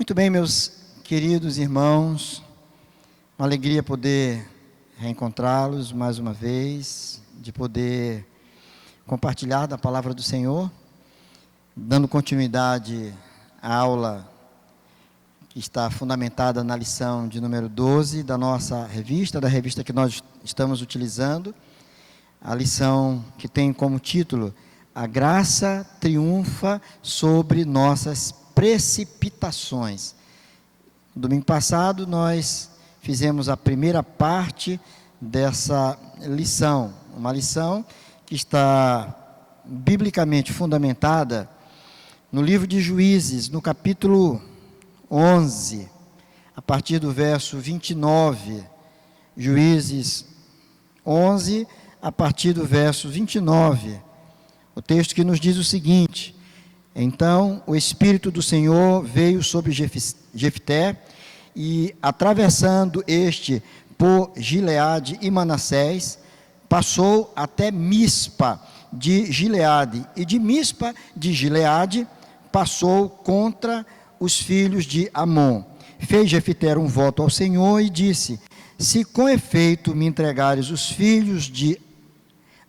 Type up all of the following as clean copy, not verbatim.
Muito bem, meus queridos irmãos, uma alegria poder reencontrá-los mais uma vez, de poder compartilhar da palavra do Senhor, dando continuidade à aula que está fundamentada na lição de número 12 da nossa revista, da revista que nós estamos utilizando, a lição que tem como título: A graça triunfa sobre nossas precipitações. No domingo passado nós fizemos a primeira parte dessa lição, uma lição que está biblicamente fundamentada no livro de Juízes, no capítulo 11, a partir do verso 29, Juízes 11, a partir do verso 29, o texto que nos diz o seguinte: Então o Espírito do Senhor veio sobre Jefté, e atravessando este por Gileade e Manassés, passou até Mispa de Gileade, e de Mispa de Gileade passou contra os filhos de Amon. Fez Jefté um voto ao Senhor e disse: Se com efeito me entregares os filhos de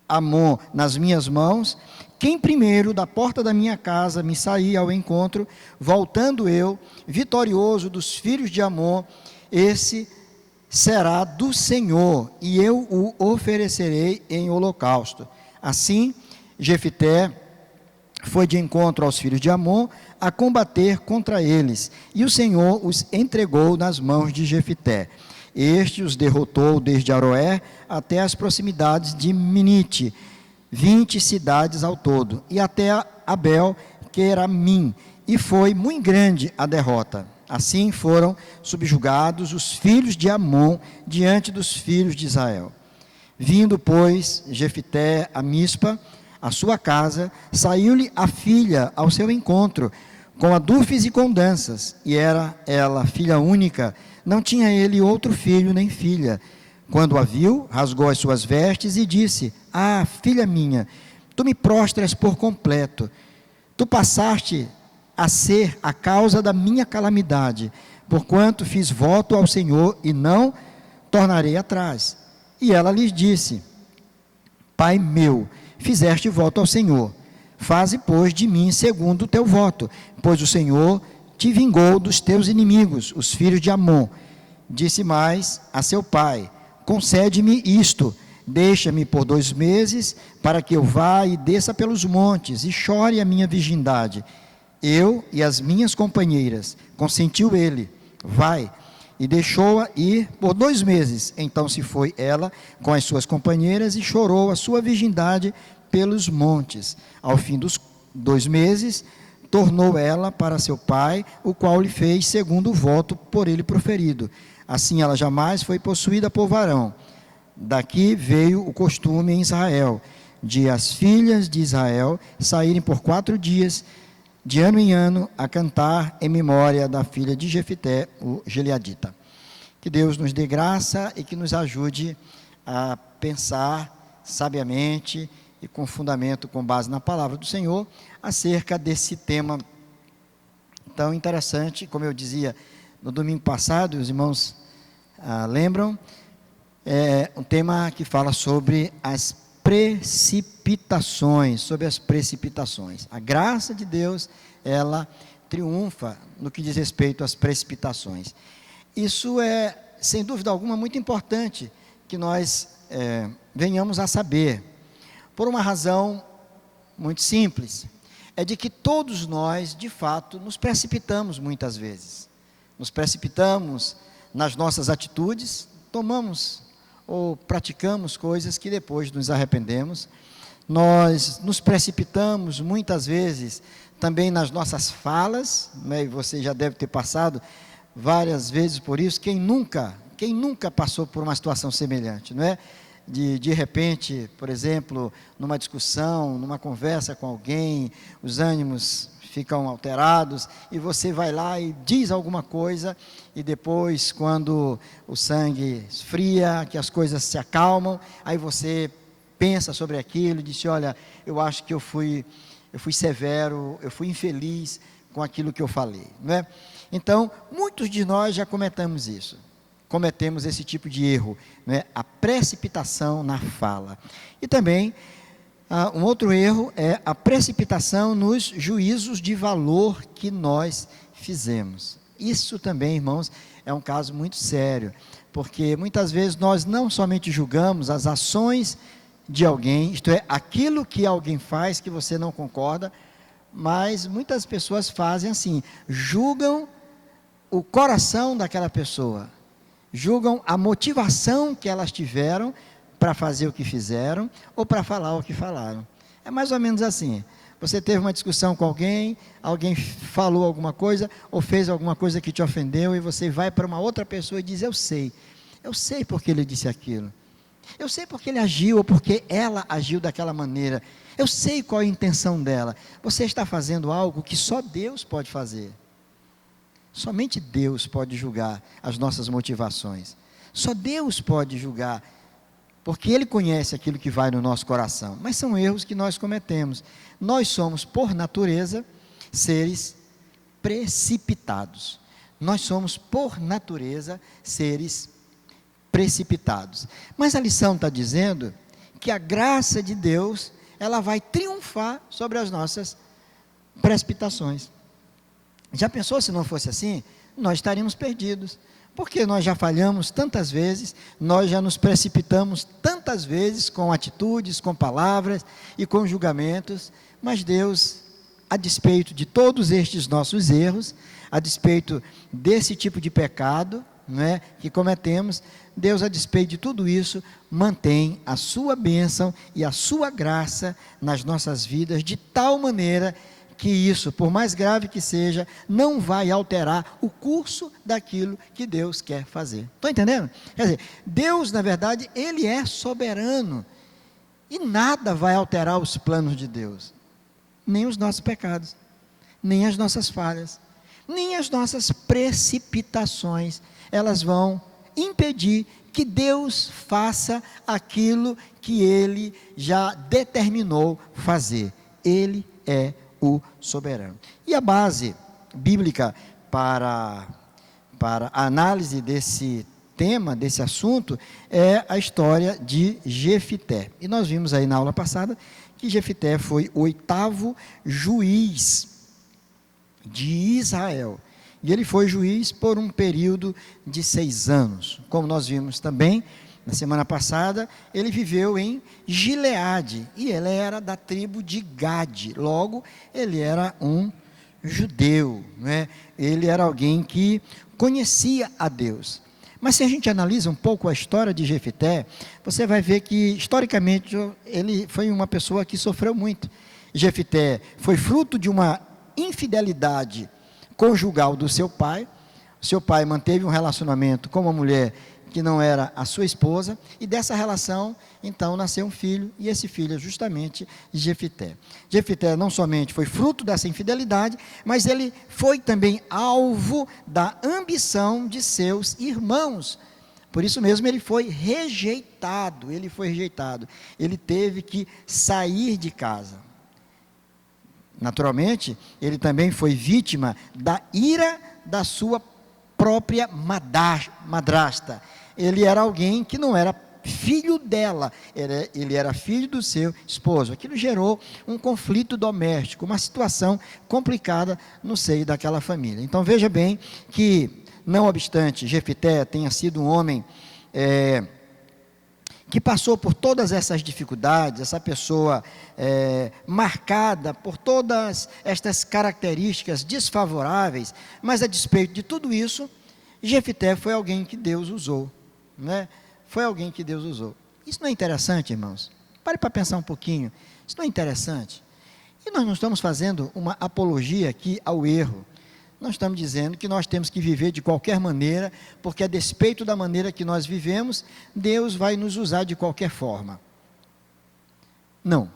Amon nas minhas mãos, quem primeiro da porta da minha casa me sair ao encontro, voltando eu, vitorioso dos filhos de Amon, esse será do Senhor, e eu o oferecerei em holocausto. Assim, Jefté foi de encontro aos filhos de Amon a combater contra eles, e o Senhor os entregou nas mãos de Jefté. Este os derrotou desde Aroer até as proximidades de Minite, 20 cidades ao todo, e até Abel Queramim, e foi muito grande a derrota. Assim foram subjugados os filhos de Amon diante dos filhos de Israel. Vindo, pois, Jefté a Mispa, a sua casa, saiu-lhe a filha ao seu encontro, com adufes e com danças, e era ela filha única, não tinha ele outro filho nem filha. Quando a viu, rasgou as suas vestes e disse: Ah, filha minha, tu me prostras por completo. Tu passaste a ser a causa da minha calamidade, porquanto fiz voto ao Senhor e não tornarei atrás. E ela lhes disse: Pai meu, fizeste voto ao Senhor. Faze, pois, de mim segundo o teu voto, pois o Senhor te vingou dos teus inimigos, os filhos de Amon. Disse mais a seu pai: Concede-me isto, deixa-me por 2 meses, para que eu vá e desça pelos montes, e chore a minha virgindade. Eu e as minhas companheiras. Consentiu ele: Vai. E deixou-a ir por 2 meses. Então se foi ela com as suas companheiras, e chorou a sua virgindade pelos montes. Ao fim dos 2 meses, tornou ela para seu pai, o qual lhe fez segundo o voto por ele proferido. Assim ela jamais foi possuída por varão. Daqui veio o costume em Israel, de as filhas de Israel saírem por 4 dias, de ano em ano, a cantar em memória da filha de Jefté, o gileadita. Que Deus nos dê graça e que nos ajude a pensar sabiamente e com fundamento, com base na palavra do Senhor, acerca desse tema tão interessante. Como eu dizia no domingo passado, os irmãos lembram, é um tema que fala sobre as precipitações, A graça de Deus, ela triunfa no que diz respeito às precipitações. Isso é, sem dúvida alguma, muito importante que nós venhamos a saber, por uma razão muito simples, é de que todos nós, de fato, nos precipitamos muitas vezes. Nos precipitamos nas nossas atitudes, tomamos ou praticamos coisas que depois nos arrependemos. Nós nos precipitamos muitas vezes também nas nossas falas, né? E você já deve ter passado várias vezes por isso. Quem nunca passou por uma situação semelhante, não é? De repente, por exemplo, numa discussão, numa conversa com alguém, os ânimos ficam alterados, e você vai lá e diz alguma coisa, e depois, quando o sangue esfria, que as coisas se acalmam, aí você pensa sobre aquilo e diz: olha, eu acho que eu fui severo, eu fui infeliz com aquilo que eu falei, não é? Então, muitos de nós já cometemos isso. Cometemos esse tipo de erro, né? A precipitação na fala. E também, um outro erro é a precipitação nos juízos de valor que nós fizemos. Isso também, irmãos, é um caso muito sério, porque muitas vezes nós não somente julgamos as ações de alguém, isto é, aquilo que alguém faz que você não concorda, mas muitas pessoas fazem assim, julgam o coração daquela pessoa, julgam a motivação que elas tiveram para fazer o que fizeram, ou para falar o que falaram. É mais ou menos assim, você teve uma discussão com alguém, alguém falou alguma coisa, ou fez alguma coisa que te ofendeu, e você vai para uma outra pessoa e diz, eu sei porque ele disse aquilo, eu sei porque ele agiu, ou porque ela agiu daquela maneira, eu sei qual é a intenção dela. Você está fazendo algo que só Deus pode fazer. Somente Deus pode julgar as nossas motivações. Só Deus pode julgar, porque Ele conhece aquilo que vai no nosso coração. Mas são erros que nós cometemos. Nós somos, por natureza, seres precipitados. Nós somos, por natureza, seres precipitados. Mas a lição está dizendo que a graça de Deus, ela vai triunfar sobre as nossas precipitações. Já pensou se não fosse assim? Nós estaríamos perdidos, porque nós já falhamos tantas vezes, nós já nos precipitamos tantas vezes com atitudes, com palavras e com julgamentos, mas Deus, a despeito de todos estes nossos erros, a despeito desse tipo de pecado, não é, que cometemos, Deus, a despeito de tudo isso, mantém a sua bênção e a sua graça nas nossas vidas, de tal maneira que isso, por mais grave que seja, não vai alterar o curso daquilo que Deus quer fazer. Estão entendendo? Quer dizer, Deus, na verdade, Ele é soberano, e nada vai alterar os planos de Deus, nem os nossos pecados, nem as nossas falhas, nem as nossas precipitações, elas vão impedir que Deus faça aquilo que Ele já determinou fazer. Ele é o soberano. E a base bíblica para a análise desse tema, desse assunto, é a história de Jefité. E nós vimos aí na aula passada que Jefité foi o 8º juiz de Israel. E ele foi juiz por um período de 6 anos. Como nós vimos também, na semana passada, ele viveu em Gileade, e ele era da tribo de Gade, logo, ele era um judeu, né? Ele era alguém que conhecia a Deus. Mas se a gente analisa um pouco a história de Jefité, você vai ver que, historicamente, ele foi uma pessoa que sofreu muito. Jefité foi fruto de uma infidelidade conjugal do seu pai. Seu pai manteve um relacionamento com uma mulher que não era a sua esposa, e dessa relação, então, nasceu um filho, e esse filho é justamente Jefité. Jefité não somente foi fruto dessa infidelidade, mas ele foi também alvo da ambição de seus irmãos. Por isso mesmo ele foi rejeitado, ele teve que sair de casa. Naturalmente, ele também foi vítima da ira da sua própria madrasta. Ele era alguém que não era filho dela, ele era filho do seu esposo. Aquilo gerou um conflito doméstico, uma situação complicada no seio daquela família. Então veja bem que, não obstante Jefité tenha sido um homem que passou por todas essas dificuldades, essa pessoa marcada por todas estas características desfavoráveis, mas a despeito de tudo isso, Jefité foi alguém que Deus usou, né? Foi alguém que Deus usou. Isso não é interessante, irmãos? Pare para pensar um pouquinho. Isso não é interessante? E nós não estamos fazendo uma apologia aqui ao erro. Nós estamos dizendo que nós temos que viver de qualquer maneira, porque a despeito da maneira que nós vivemos, Deus vai nos usar de qualquer forma. Não.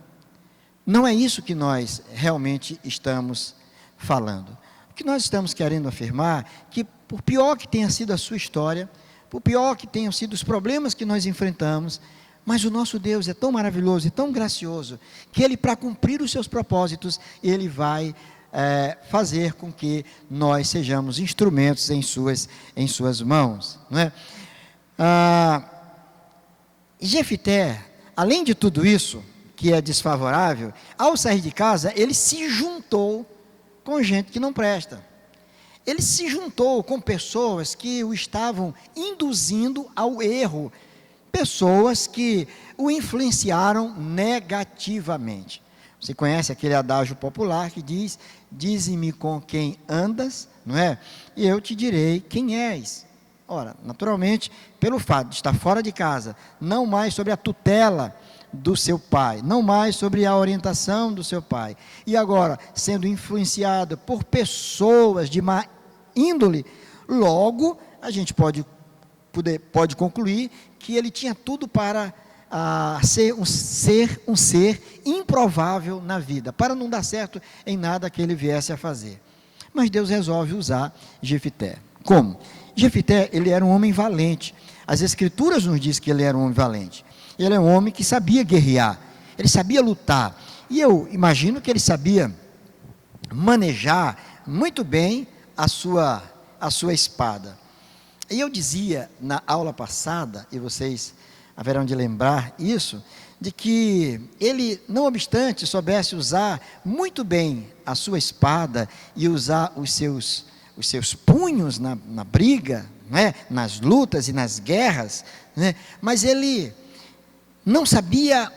Não é isso que nós realmente estamos falando. O que nós estamos querendo afirmar, que por pior que tenha sido a sua história, por pior que tenham sido os problemas que nós enfrentamos, mas o nosso Deus é tão maravilhoso e tão gracioso, que Ele, para cumprir os seus propósitos, Ele vai fazer com que nós sejamos instrumentos em suas mãos, não é? Jefté, além de tudo isso, que é desfavorável, ao sair de casa, ele se juntou com gente que não presta. Ele se juntou com pessoas que o estavam induzindo ao erro, pessoas que o influenciaram negativamente. Você conhece aquele adágio popular que diz: dize-me com quem andas, não é? E eu te direi quem és. Ora, naturalmente, pelo fato de estar fora de casa, não mais sobre a tutela do seu pai, não mais sobre a orientação do seu pai, e agora sendo influenciado por pessoas de má índole, logo a gente pode concluir que ele tinha tudo para ser um ser improvável na vida, para não dar certo em nada que ele viesse a fazer. Mas Deus resolve usar Jefté. Como? Jefté, ele era um homem valente. As Escrituras nos dizem que ele era um homem valente. Ele é um homem que sabia guerrear, ele sabia lutar. E eu imagino que ele sabia manejar muito bem a sua espada. E eu dizia na aula passada, e vocês haverão de lembrar isso, de que ele, não obstante, soubesse usar muito bem a sua espada e usar os seus punhos na briga, né, nas lutas e nas guerras, né, mas ele não sabia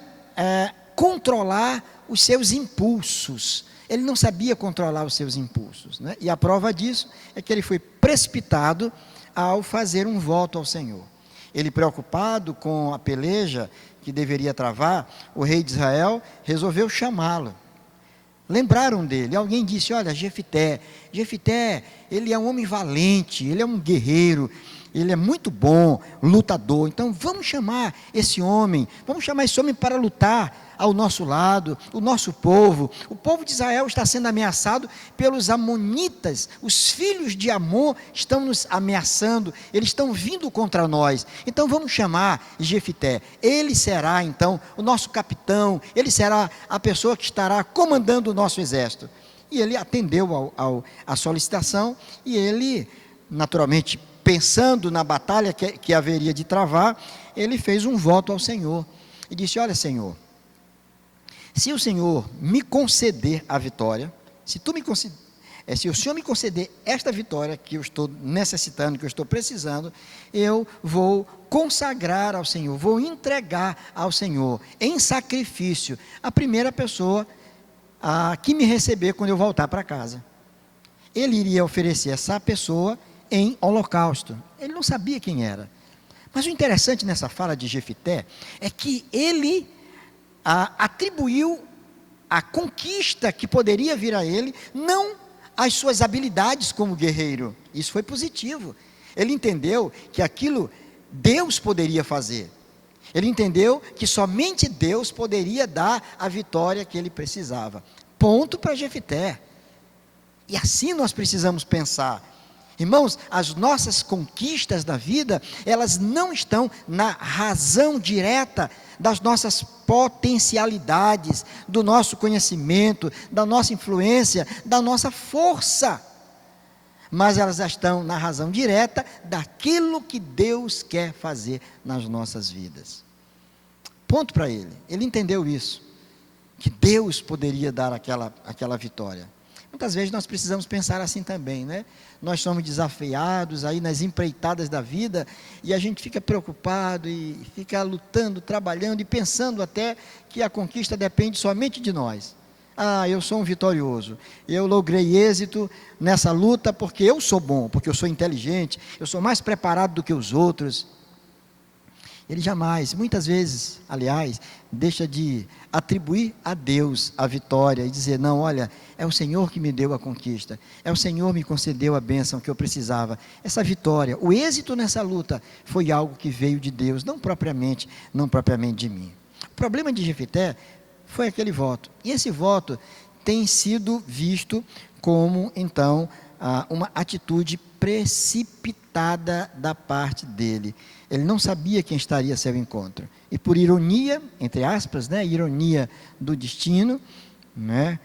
controlar os seus impulsos. Ele não sabia controlar os seus impulsos, né? E a prova disso é que ele foi precipitado ao fazer um voto ao Senhor. Ele, preocupado com a peleja que deveria travar, o rei de Israel resolveu chamá-lo. Lembraram dele, alguém disse: olha, Jefté, ele é um homem valente, ele é um guerreiro, ele é muito bom, lutador, então vamos chamar esse homem para lutar ao nosso lado, o nosso povo. O povo de Israel está sendo ameaçado pelos amonitas, os filhos de Amon estão nos ameaçando, eles estão vindo contra nós, então vamos chamar Jefté, ele será então o nosso capitão, ele será a pessoa que estará comandando o nosso exército. E ele atendeu à solicitação, e ele, naturalmente, pensando na batalha que haveria de travar, ele fez um voto ao Senhor, e disse: olha, Senhor, se o Senhor me conceder a vitória, se o Senhor me conceder esta vitória que eu estou necessitando, que eu estou precisando, eu vou consagrar ao Senhor, vou entregar ao Senhor em sacrifício a primeira pessoa que me receber quando eu voltar para casa. Ele iria oferecer essa pessoa em holocausto. Ele não sabia quem era. Mas o interessante nessa fala de Jefté é que ele atribuiu a conquista que poderia vir a ele, não às suas habilidades como guerreiro. Isso foi positivo. Ele entendeu que aquilo Deus poderia fazer. Ele entendeu que somente Deus poderia dar a vitória que ele precisava. Ponto para Jefté. E assim nós precisamos pensar. Irmãos, as nossas conquistas da vida, elas não estão na razão direta das nossas potencialidades, do nosso conhecimento, da nossa influência, da nossa força, mas elas estão na razão direta daquilo que Deus quer fazer nas nossas vidas. Ponto para ele. Ele entendeu isso, que Deus poderia dar aquela vitória. Muitas vezes nós precisamos pensar assim também, né? Nós somos desafiados aí nas empreitadas da vida, e a gente fica preocupado e fica lutando, trabalhando e pensando até que a conquista depende somente de nós. Eu sou um vitorioso, eu logrei êxito nessa luta porque eu sou bom, porque eu sou inteligente, eu sou mais preparado do que os outros. Ele jamais, muitas vezes, aliás, deixa de atribuir a Deus a vitória e dizer: não, olha, é o Senhor que me deu a conquista, é o Senhor que me concedeu a bênção que eu precisava. Essa vitória, o êxito nessa luta foi algo que veio de Deus, não propriamente de mim. O problema de Jefté foi aquele voto, e esse voto tem sido visto como, então, uma atitude precipitada da parte dele. Ele não sabia quem estaria a seu encontro, e por ironia, entre aspas, né, ironia do destino, né,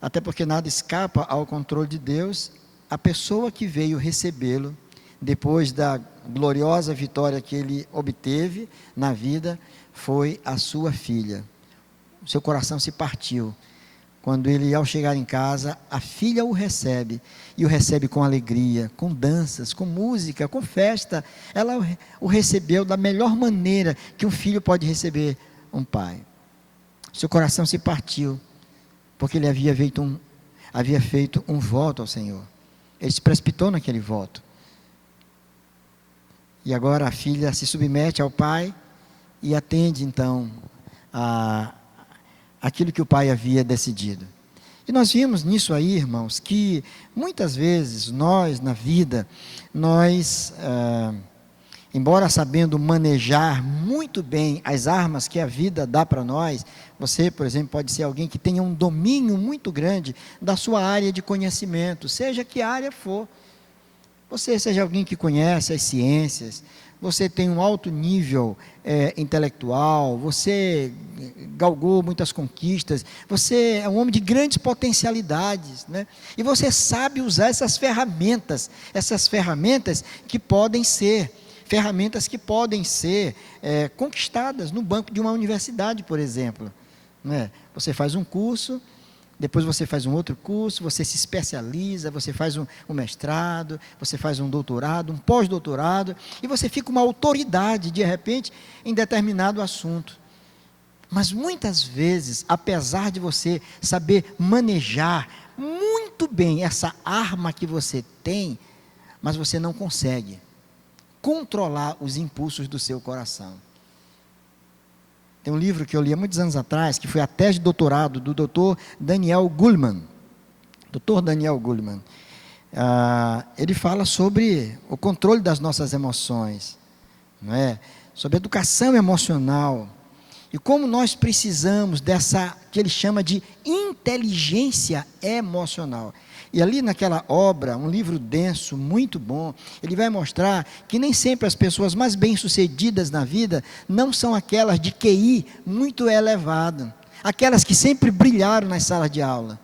até porque nada escapa ao controle de Deus. A pessoa que veio recebê-lo, depois da gloriosa vitória que ele obteve na vida, foi a sua filha. O seu coração se partiu quando ele, ao chegar em casa, a filha o recebe, e o recebe com alegria, com danças, com música, com festa. Ela o recebeu da melhor maneira que um filho pode receber um pai. Seu coração se partiu, porque ele havia feito um voto ao Senhor. Ele se precipitou naquele voto. E agora a filha se submete ao pai e atende então aquilo que o pai havia decidido. E nós vimos nisso aí, irmãos, que muitas vezes nós, na vida, embora sabendo manejar muito bem as armas que a vida dá para nós, você, por exemplo, pode ser alguém que tenha um domínio muito grande da sua área de conhecimento, seja que área for. Você seja alguém que conhece as ciências, você tem um alto nível intelectual, você galgou muitas conquistas, você é um homem de grandes potencialidades, né? E você sabe usar essas ferramentas que podem ser conquistadas no banco de uma universidade, por exemplo, né? Você faz um curso, depois você faz um outro curso, você se especializa, você faz um mestrado, você faz um doutorado, um pós-doutorado, e você fica uma autoridade, de repente, em determinado assunto. Mas muitas vezes, apesar de você saber manejar muito bem essa arma que você tem, mas você não consegue controlar os impulsos do seu coração. Tem um livro que eu li há muitos anos atrás, que foi a tese de doutorado do Dr. Daniel Goleman. Dr. Daniel Goleman. Ele fala sobre o controle das nossas emoções, não é? Sobre educação emocional. E como nós precisamos dessa, que ele chama de inteligência emocional. E ali naquela obra, um livro denso, muito bom, ele vai mostrar que nem sempre as pessoas mais bem-sucedidas na vida não são aquelas de QI muito elevado, aquelas que sempre brilharam nas salas de aula,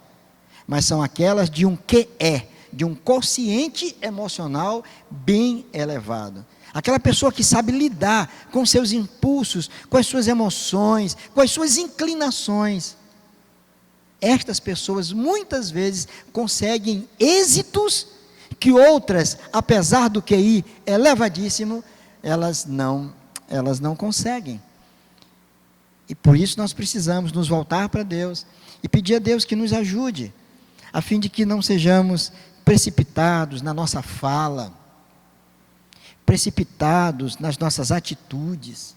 mas são aquelas de um QE, de um quociente emocional bem elevado. Aquela pessoa que sabe lidar com seus impulsos, com as suas emoções, com as suas inclinações. Estas pessoas muitas vezes conseguem êxitos que outras, apesar do QI elevadíssimo, elas não conseguem. E por isso nós precisamos nos voltar para Deus e pedir a Deus que nos ajude, a fim de que não sejamos precipitados na nossa fala, precipitados nas nossas atitudes,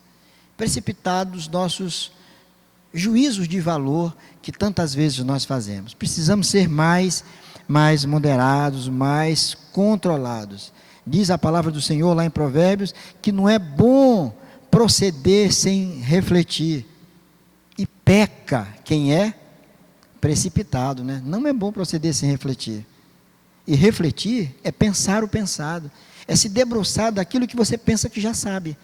precipitados nos nossos juízos de valor que tantas vezes nós fazemos. Precisamos ser mais moderados, mais controlados. Diz a palavra do Senhor lá em Provérbios que não é bom proceder sem refletir. E peca quem é precipitado, né? Não é bom proceder sem refletir. E refletir é pensar o pensado, é se debruçar daquilo que você pensa que já sabe.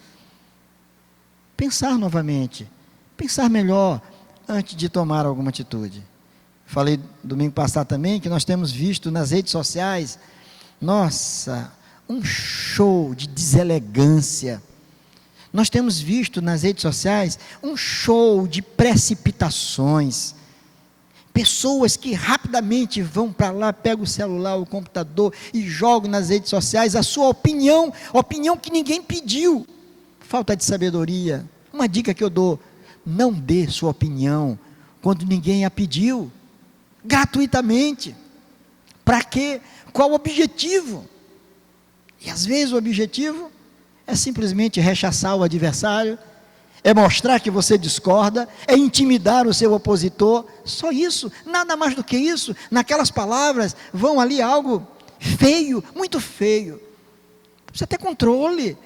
Pensar novamente, pensar melhor antes de tomar alguma atitude. Falei domingo passado também que nós temos visto nas redes sociais, nossa, um show de deselegância. Nós temos visto nas redes sociais um show de precipitações. Pessoas que rapidamente vão para lá, pegam o celular, o computador e jogam nas redes sociais a sua opinião que ninguém pediu. Falta de sabedoria. Uma dica que eu dou: não dê sua opinião quando ninguém a pediu, gratuitamente. Para quê? Qual o objetivo? E às vezes o objetivo é simplesmente rechaçar o adversário, é mostrar que você discorda, é intimidar o seu opositor, só isso, nada mais do que isso. Naquelas palavras vão ali algo feio, muito feio. Precisa ter controle.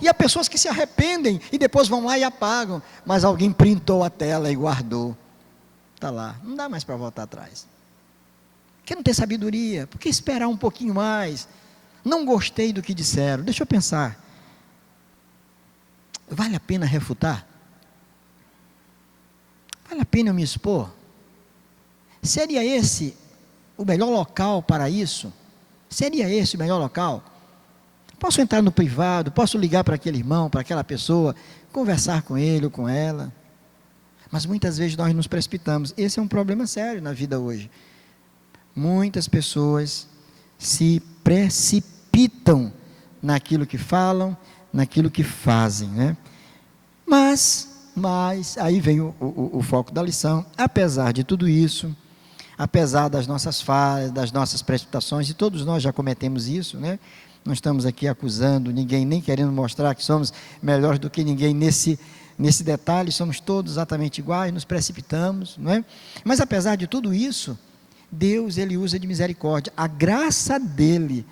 E há pessoas que se arrependem e depois vão lá e apagam, mas alguém printou a tela e guardou. Está lá, não dá mais para voltar atrás. Por que não ter sabedoria? Por que esperar um pouquinho mais? Não gostei do que disseram, deixa eu pensar. Vale a pena refutar? Vale a pena eu me expor? Seria esse o melhor local para isso? Seria esse o melhor local? Posso entrar no privado, posso ligar para aquele irmão, para aquela pessoa, conversar com ele ou com ela. Mas muitas vezes nós nos precipitamos. Esse é um problema sério na vida hoje. Muitas pessoas se precipitam naquilo que falam, naquilo que fazem, né? Mas aí vem o foco da lição. Apesar de tudo isso, apesar das nossas falhas, das nossas precipitações, e todos nós já cometemos isso, né? Não estamos aqui acusando ninguém, nem querendo mostrar que somos melhores do que ninguém nesse detalhe, somos todos exatamente iguais, nos precipitamos, não é? Mas apesar de tudo isso, Deus, Ele usa de misericórdia, a graça dEle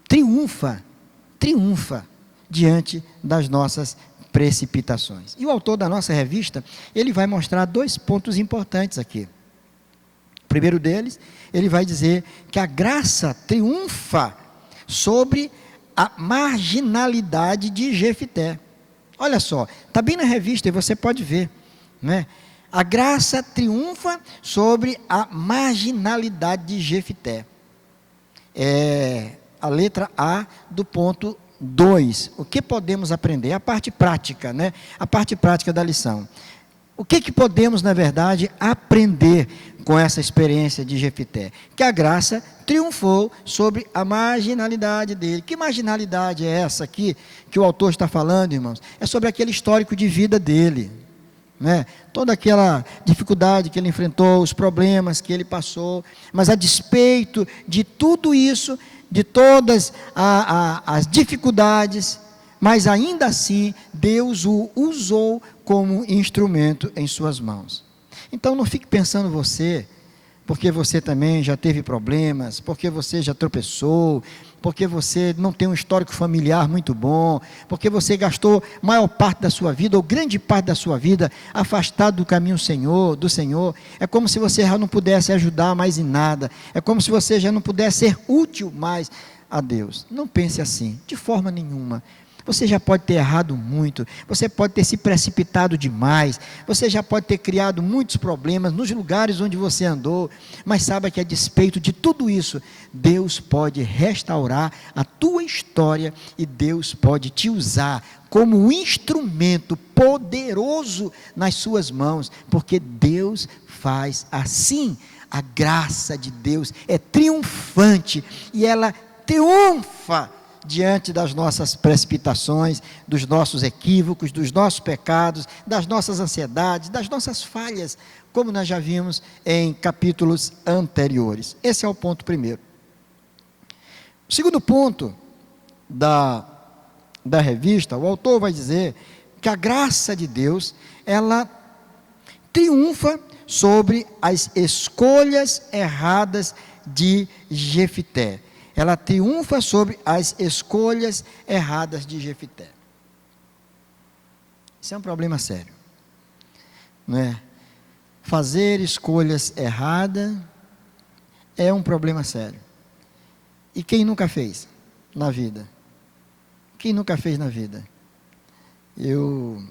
triunfa diante das nossas precipitações. E o autor da nossa revista, ele vai mostrar 2 pontos importantes aqui. O primeiro deles, ele vai dizer que a graça triunfa sobre a marginalidade de Jefité. Olha só, está bem na revista e você pode ver, né? A graça triunfa sobre a marginalidade de Jefité. É a letra A do ponto 2. O que podemos aprender? A parte prática, né? A parte prática da lição. O que podemos, na verdade, aprender com essa experiência de Jefité? Que a graça triunfou sobre a marginalidade dele. Que marginalidade é essa aqui que o autor está falando, irmãos? É sobre aquele histórico de vida dele, né? Toda aquela dificuldade que ele enfrentou, os problemas que ele passou, mas a despeito de tudo isso, de todas as dificuldades, mas ainda assim, Deus o usou como instrumento em suas mãos. Então não fique pensando você, porque você também já teve problemas, porque você já tropeçou, porque você não tem um histórico familiar muito bom, porque você gastou maior parte da sua vida, ou grande parte da sua vida, afastado do caminho do Senhor. É como se você já não pudesse ajudar mais em nada, é como se você já não pudesse ser útil mais a Deus. Não pense assim, de forma nenhuma. Você já pode ter errado muito, você pode ter se precipitado demais, você já pode ter criado muitos problemas nos lugares onde você andou, mas saiba que a despeito de tudo isso, Deus pode restaurar a tua história e Deus pode te usar como um instrumento poderoso nas suas mãos, porque Deus faz assim. A graça de Deus é triunfante e ela triunfa diante das nossas precipitações, dos nossos equívocos, dos nossos pecados, das nossas ansiedades, das nossas falhas, como nós já vimos em capítulos anteriores. Esse é o ponto primeiro. O segundo ponto da revista, o autor vai dizer que a graça de Deus, ela triunfa sobre as escolhas erradas de Jefité. Ela triunfa sobre as escolhas erradas de Jefité. Isso é um problema sério, não é? Fazer escolhas erradas é um problema sério. E quem nunca fez na vida? Quem nunca fez na vida? Eu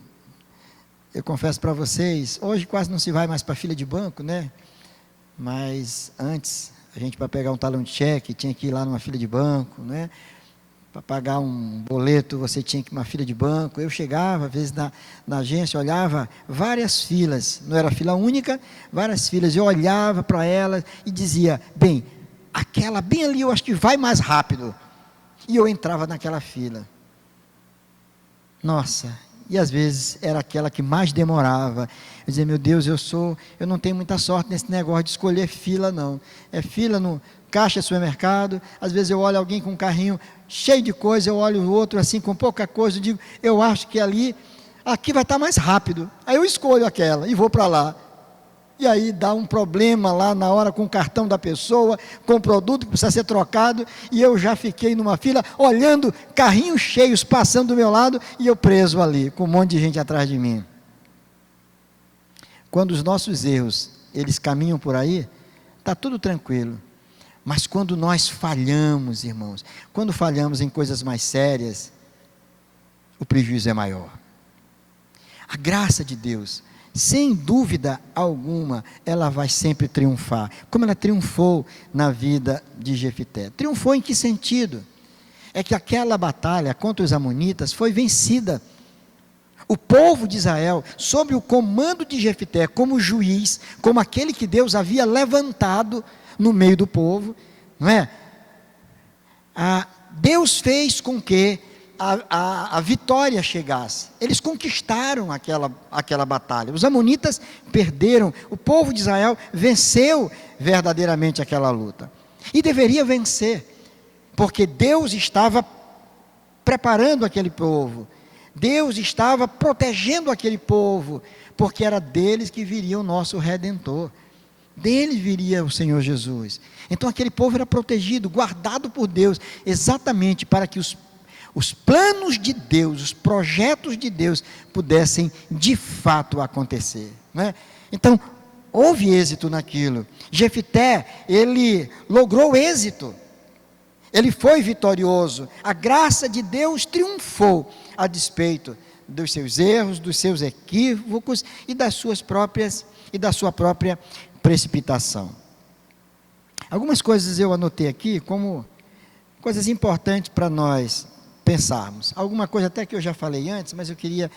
confesso para vocês, hoje quase não se vai mais para a fila de banco, né? Mas antes, a gente, para pegar um talão de cheque, tinha que ir lá numa fila de banco, né? Para pagar um boleto, você tinha que ir numa fila de banco. Eu chegava, às vezes, na agência, olhava várias filas, não era fila única, várias filas. Eu olhava para elas e dizia, bem, aquela bem ali eu acho que vai mais rápido. E eu entrava naquela fila. Nossa, e às vezes era aquela que mais demorava. Eu dizia, meu Deus, eu não tenho muita sorte nesse negócio de escolher fila, não. É fila no caixa de supermercado, às vezes eu olho alguém com um carrinho cheio de coisa, eu olho o outro assim com pouca coisa, eu digo, eu acho que aqui vai estar mais rápido. Aí eu escolho aquela e vou para lá. E aí dá um problema lá na hora com o cartão da pessoa, com o produto que precisa ser trocado, e eu já fiquei numa fila, olhando carrinhos cheios passando do meu lado, e eu preso ali, com um monte de gente atrás de mim. Quando os nossos erros, eles caminham por aí, está tudo tranquilo. Mas quando nós falhamos, irmãos, quando falhamos em coisas mais sérias, o prejuízo é maior. A graça de Deus sem dúvida alguma, ela vai sempre triunfar, como ela triunfou na vida de Jefité. Triunfou em que sentido? É que aquela batalha contra os amonitas foi vencida. O povo de Israel, sob o comando de Jefité, como juiz, como aquele que Deus havia levantado no meio do povo, não é? Deus fez com que a vitória chegasse. Eles conquistaram aquela batalha. Os amonitas perderam. O povo de Israel venceu verdadeiramente aquela luta. E deveria vencer, porque Deus estava preparando aquele povo. Deus estava protegendo aquele povo, porque era deles que viria o nosso Redentor. Deles viria o Senhor Jesus. Então aquele povo era protegido, guardado por Deus, exatamente para que os planos de Deus, os projetos de Deus pudessem de fato acontecer, né? Então houve êxito naquilo. Jefité, ele logrou êxito, ele foi vitorioso, a graça de Deus triunfou a despeito dos seus erros, dos seus equívocos e da sua própria precipitação. Algumas coisas eu anotei aqui como coisas importantes para nós pensarmos. Alguma coisa até que eu já falei antes, mas eu queria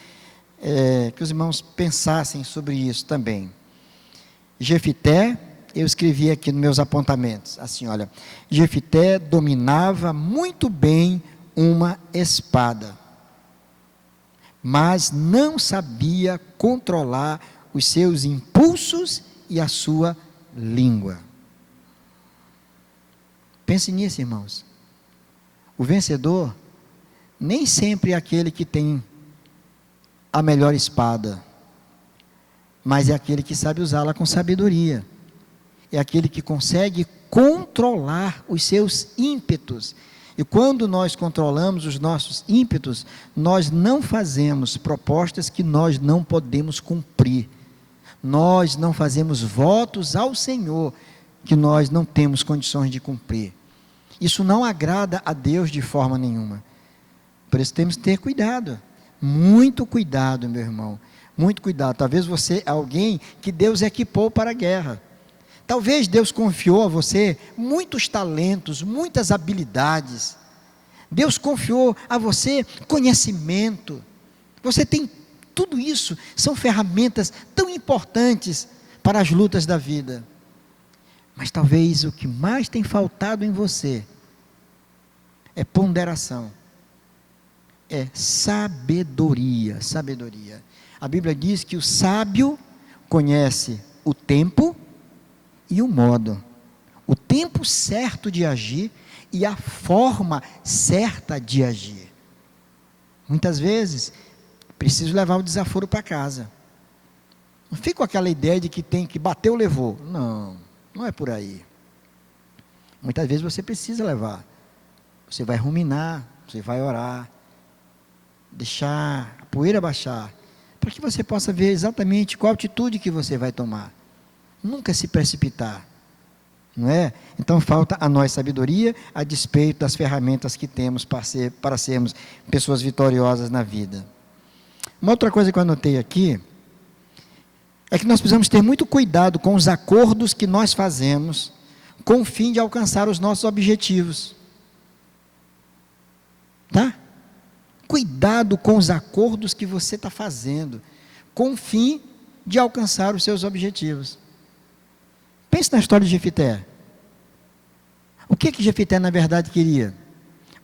que os irmãos pensassem sobre isso também. Jefité, eu escrevi aqui nos meus apontamentos, assim, olha, Jefité dominava muito bem uma espada, mas não sabia controlar os seus impulsos e a sua língua. Pense nisso, irmãos. O vencedor nem sempre é aquele que tem a melhor espada, mas é aquele que sabe usá-la com sabedoria. É aquele que consegue controlar os seus ímpetos. E quando nós controlamos os nossos ímpetos, nós não fazemos propostas que nós não podemos cumprir. Nós não fazemos votos ao Senhor que nós não temos condições de cumprir. Isso não agrada a Deus de forma nenhuma. Por isso temos que ter cuidado. Muito cuidado, meu irmão. Muito cuidado. Talvez você é alguém que Deus equipou para a guerra. Talvez Deus confiou a você muitos talentos, muitas habilidades. Deus confiou a você conhecimento. Você tem tudo isso. São ferramentas tão importantes para as lutas da vida. Mas talvez o que mais tem faltado em você é ponderação. É sabedoria. Sabedoria. A Bíblia diz que o sábio conhece o tempo e o modo, o tempo certo de agir e a forma certa de agir. Muitas vezes, preciso levar o desaforo para casa. Não fica com aquela ideia de que tem que bateu, levou. Não, não é por aí. Muitas vezes você precisa levar. Você vai ruminar, você vai orar, deixar a poeira baixar, para que você possa ver exatamente qual atitude que você vai tomar. Nunca se precipitar, não é? Então falta a nós sabedoria, a despeito das ferramentas que temos para sermos pessoas vitoriosas na vida. Uma outra coisa que eu anotei aqui, é que nós precisamos ter muito cuidado com os acordos que nós fazemos, com o fim de alcançar os nossos objetivos. Tá? Cuidado com os acordos que você está fazendo, com o fim de alcançar os seus objetivos. Pense na história de Jefité. O que Jefité na verdade queria?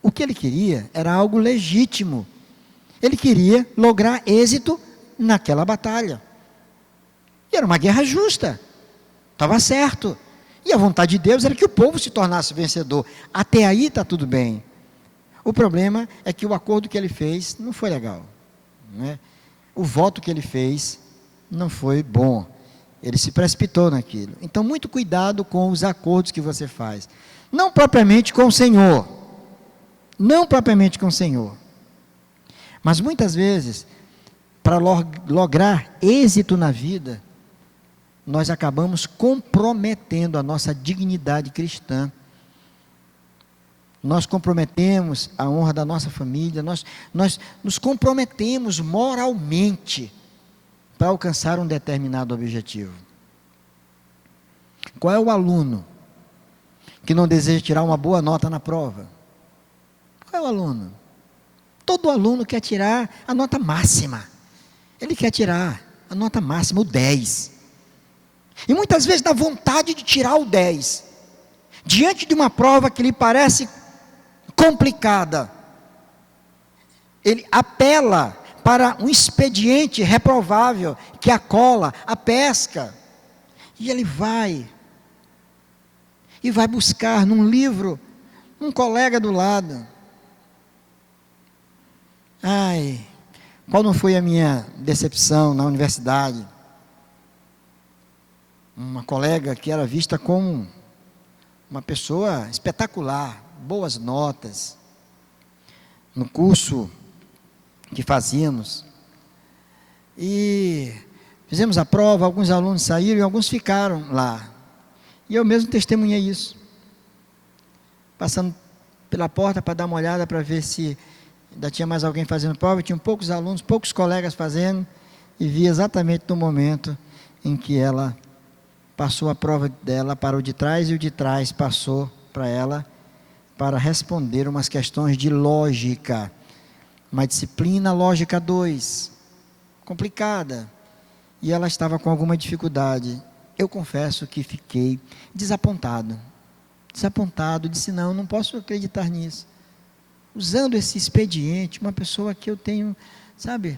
O que ele queria era algo legítimo. Ele queria lograr êxito naquela batalha. E era uma guerra justa. Estava certo. E a vontade de Deus era que o povo se tornasse vencedor. Até aí está tudo bem. O problema é que o acordo que ele fez não foi legal, né? O voto que ele fez não foi bom. Ele se precipitou naquilo. Então, muito cuidado com os acordos que você faz. Não propriamente com o Senhor. Não propriamente com o Senhor. Mas muitas vezes, para lograr êxito na vida, nós acabamos comprometendo a nossa dignidade cristã. Nós comprometemos a honra da nossa família, nós nos comprometemos moralmente para alcançar um determinado objetivo. Qual é o aluno que não deseja tirar uma boa nota na prova? Qual é o aluno? Todo aluno quer tirar a nota máxima. Ele quer tirar a nota máxima, o 10. E muitas vezes dá vontade de tirar o 10. Diante de uma prova que lhe parece complicada, ele apela para um expediente reprovável, que é a cola, a pesca. E ele vai buscar num livro um colega do lado. Ai, qual não foi a minha decepção na universidade? Uma colega que era vista como uma pessoa espetacular, boas notas, no curso que fazíamos. E fizemos a prova, alguns alunos saíram e alguns ficaram lá. E eu mesmo testemunhei isso. Passando pela porta para dar uma olhada, para ver se ainda tinha mais alguém fazendo prova. Tinham poucos alunos, poucos colegas fazendo. E vi exatamente no momento em que ela passou a prova dela para o de trás, e o de trás passou para ela para responder umas questões de lógica. Uma disciplina lógica 2, complicada. E ela estava com alguma dificuldade. Eu confesso que fiquei desapontado. Disse, não posso acreditar nisso. Usando esse expediente, uma pessoa que eu tenho, sabe,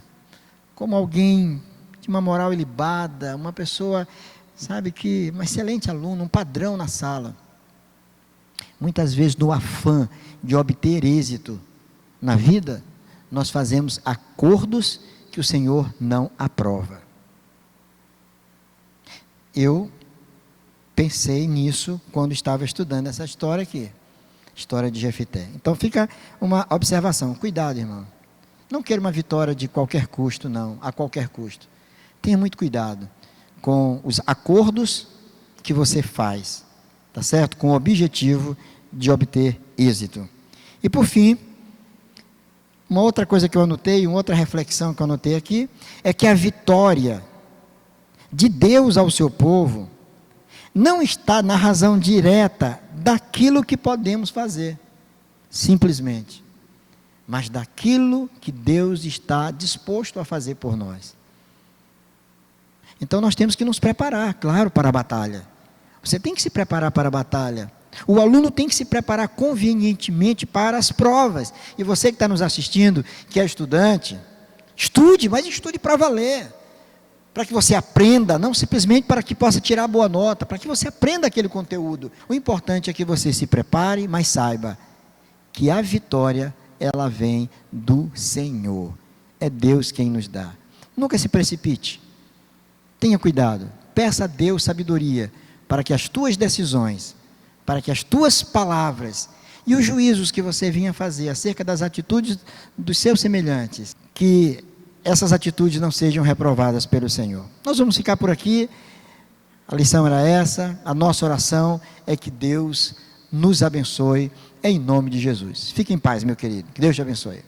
como alguém de uma moral ilibada, uma pessoa, sabe, que um excelente aluno, um padrão na sala. Muitas vezes, no afã de obter êxito na vida, nós fazemos acordos que o Senhor não aprova. Eu pensei nisso quando estava estudando essa história aqui, história de Jefité. Então fica uma observação, cuidado, irmão. Não queira uma vitória de qualquer custo, não, a qualquer custo. Tenha muito cuidado com os acordos que você faz, tá certo? Com o objetivo de obter êxito. E por fim, uma outra coisa que eu anotei, uma outra reflexão que eu anotei aqui, é que a vitória de Deus ao seu povo não está na razão direta daquilo que podemos fazer, simplesmente, mas daquilo que Deus está disposto a fazer por nós. Então nós temos que nos preparar, claro, para a batalha. Você tem que se preparar para a batalha. O aluno tem que se preparar convenientemente para as provas. E você que está nos assistindo, que é estudante, estude, mas estude para valer. Para que você aprenda, não simplesmente para que possa tirar boa nota, para que você aprenda aquele conteúdo. O importante é que você se prepare, mas saiba que a vitória, ela vem do Senhor. É Deus quem nos dá. Nunca se precipite. Tenha cuidado. Peça a Deus sabedoria para que as tuas decisões, para que as tuas palavras e os juízos que você vinha fazer acerca das atitudes dos seus semelhantes, que essas atitudes não sejam reprovadas pelo Senhor. Nós vamos ficar por aqui. A lição era essa. A nossa oração é que Deus nos abençoe em nome de Jesus. Fique em paz, meu querido. Que Deus te abençoe.